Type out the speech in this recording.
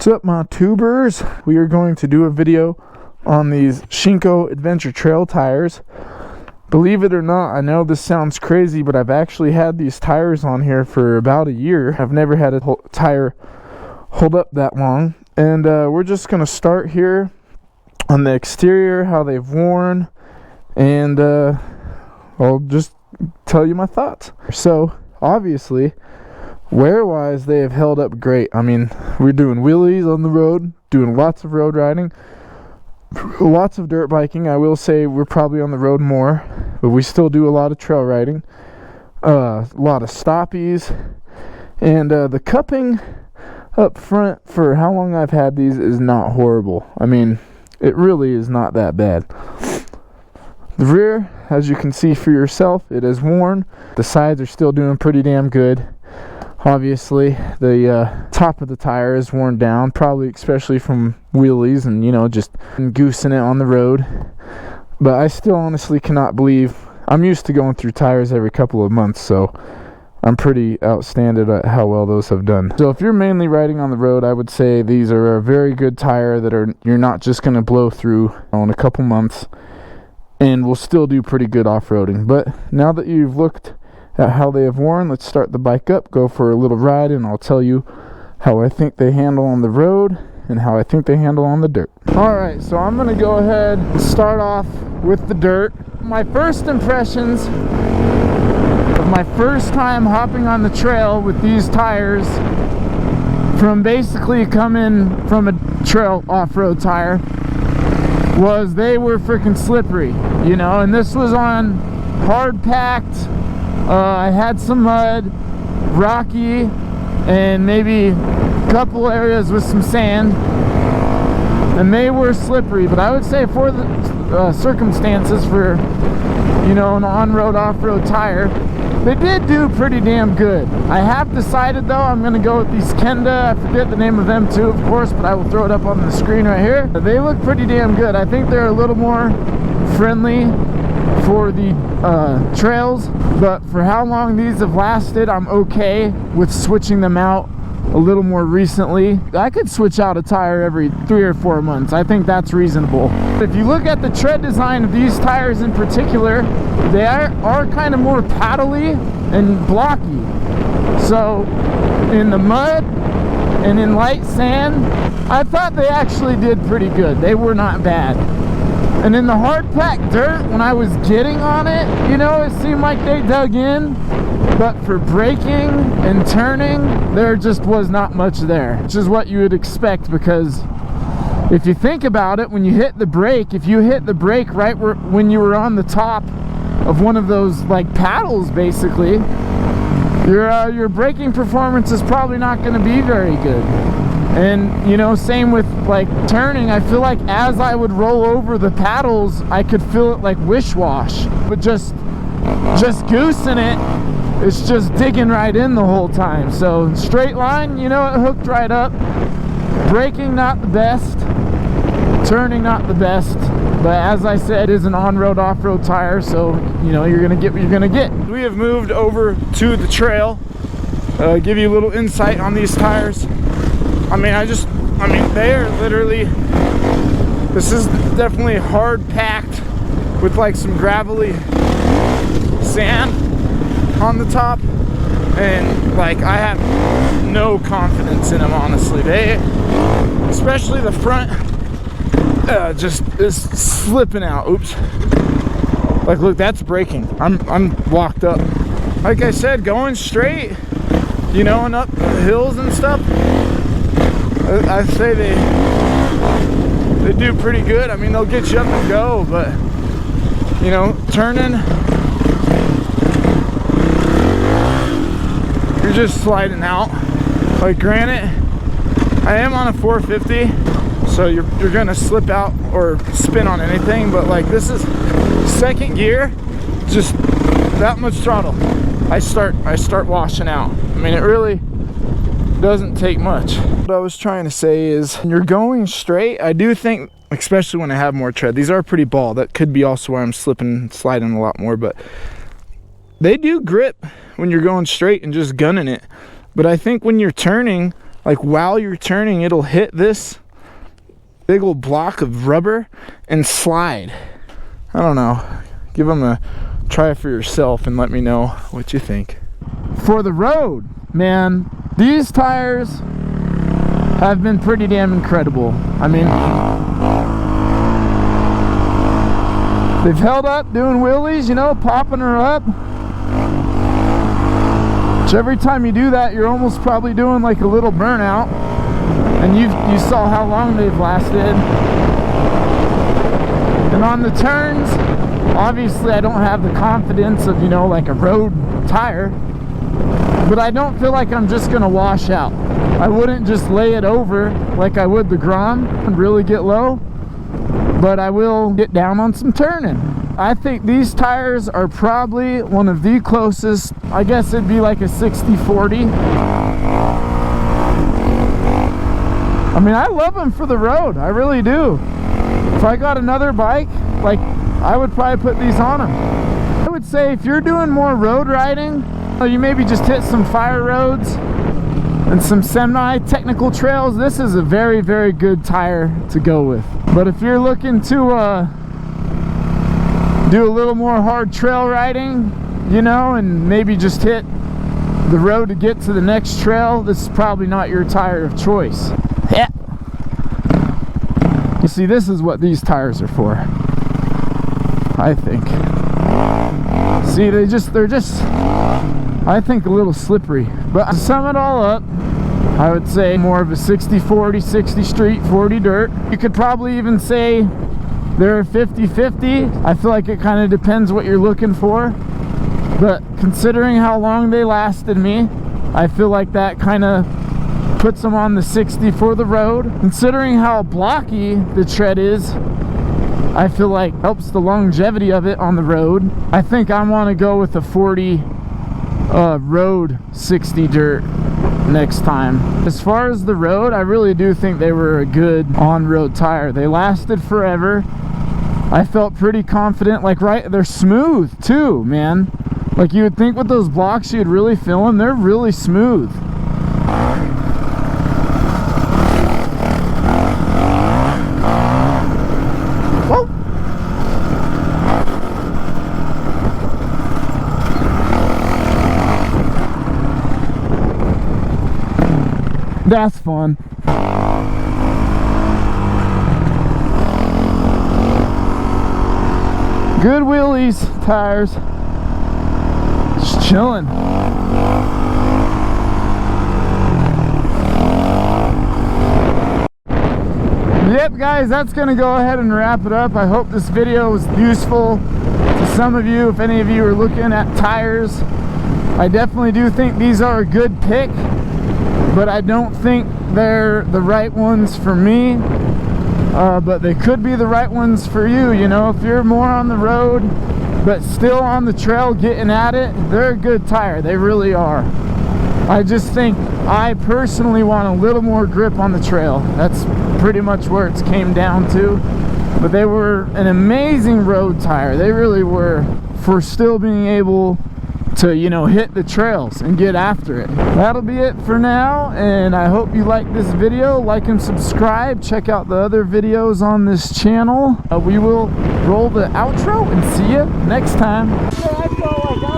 What's up, my tubers? We are going to do a video on these Shinko Adventure Trail tires. Believe it or not, I know this sounds crazy, but I've actually had these tires on here for about a year. I've never had a tire hold up that long. And we're just going to start here on the exterior, how they've worn, and I'll just tell you my thoughts. So, obviously, wear-wise, they have held up great. I mean, we're doing wheelies on the road, doing lots of road riding, lots of dirt biking. I will say we're probably on the road more, but we still do a lot of trail riding, a lot of stoppies, and the cupping up front for how long I've had these is not horrible. I mean, it really is not that bad. The rear, as you can see for yourself, it is worn. The sides are still doing pretty damn good. Obviously, the top of the tire is worn down, probably especially from wheelies and, you know, just goosing it on the road. But I still honestly cannot believe, I'm used to going through tires every couple of months, so I'm pretty outstanding at how well those have done. So if you're mainly riding on the road, I would say these are a very good tire that you're not just going to blow through in a couple months and will still do pretty good off-roading. But now that you've looked at how they have worn, let's start the bike up, go for a little ride, and I'll tell you how I think they handle on the road and how I think they handle on the dirt. Alright, so I'm going to go ahead and start off with the dirt. My first impressions of my first time hopping on the trail with these tires, from basically coming from a trail off-road tire, was they were freaking slippery, you know, and this was on hard packed. I had some mud, rocky, and maybe a couple areas with some sand, and they were slippery. But I would say for the circumstances for, you know, an on-road, off-road tire, they did do pretty damn good. I have decided, though, I'm going to go with these Kenda. I forget the name of them too, of course, but I will throw it up on the screen right here. They look pretty damn good. I think they're a little more friendly for the trails, but for how long these have lasted, I'm okay with switching them out a little more recently. I could switch out a tire every 3 or 4 months. I think that's reasonable. If you look at the tread design of these tires in particular, they are kind of more paddly and blocky. So in the mud and in light sand, I thought they actually did pretty good. They were not bad. And in the hard packed dirt, when I was getting on it, you know, it seemed like they dug in. But for braking and turning, there just was not much there, which is what you would expect, because if you think about it, when you hit the brake, if you hit the brake right when you were on the top of one of those like paddles, basically, your braking performance is probably not going to be very good. And, you know, same with like turning. I feel like as I would roll over the paddles, I could feel it like wish-wash. But just goosing it, it's just digging right in the whole time. So straight line, you know, it hooked right up. Braking, not the best. Turning, not the best. But as I said, it is an on-road, off-road tire, so, you know, you're gonna get what you're gonna get. We have moved over to the trail. Give you a little insight on these tires. I mean, they are literally, this is definitely hard packed with like some gravelly sand on the top, and like I have no confidence in them, honestly. They, especially the front, just is slipping out. Oops. Like, look, that's braking. I'm locked up. Like I said, going straight, you know, and up hills and stuff, I say they do pretty good. I mean, they'll get you up and go, but, you know, turning, you're just sliding out. Like, granted, I am on a 450, so you're gonna slip out or spin on anything, but like, this is second gear, just that much throttle, I start washing out. I mean, it really doesn't take much. What I was trying to say is, when you're going straight, I do think, especially when I have more tread, these are pretty ball. That could be also why I'm slipping and sliding a lot more, but they do grip when you're going straight and just gunning it. But I think when you're turning, like while you're turning, it'll hit this big old block of rubber and slide. I don't know. Give them a try for yourself and let me know what you think. For the road, man, these tires have been pretty damn incredible. I mean, they've held up doing wheelies, you know, popping her up. Which every time you do that, you're almost probably doing like a little burnout. And you saw how long they've lasted. And on the turns, obviously I don't have the confidence of, you know, like a road tire. But I don't feel like I'm just gonna wash out. I wouldn't just lay it over like I would the Grom and really get low. But I will get down on some turning. I think these tires are probably one of the closest. I guess it'd be like a 60-40. I mean, I love them for the road. I really do. If I got another bike, like, I would probably put these on them. I would say if you're doing more road riding, you maybe just hit some fire roads and some semi-technical trails, this is a very, very good tire to go with. But if you're looking to do a little more hard trail riding, you know, and maybe just hit the road to get to the next trail, this is probably not your tire of choice. Yeah. You see, this is what these tires are for, I think. See, they're just, I think, a little slippery. But to sum it all up, I would say more of a 60-40, 60 street, 40 dirt. You could probably even say they're 50-50. I feel like it kind of depends what you're looking for. But considering how long they lasted me, I feel like that kind of puts them on the 60 for the road. Considering how blocky the tread is, I feel like helps the longevity of it on the road. I think I want to go with a 40 road 60 dirt next time. As far as the road, I really do think they were a good on-road tire. They lasted forever. I felt pretty confident. Like, right, they're smooth too, man. Like, you would think with those blocks you'd really feel them. They're really smooth. That's fun. Good wheelies, tires. Just chilling. Yep, guys, that's gonna go ahead and wrap it up. I hope this video was useful to some of you. If any of you are looking at tires, I definitely do think these are a good pick, but I don't think they're the right ones for me. But they could be the right ones for you. You know, if you're more on the road but still on the trail getting at it, they're a good tire. They really are. I just think I personally want a little more grip on the trail. That's pretty much where it's came down to. But they were an amazing road tire. They really were, for still being able to, you know, hit the trails and get after it. That'll be it for now, and I hope you like this video. Like and subscribe. Check out the other videos on this channel. We will roll the outro and see you next time. I felt like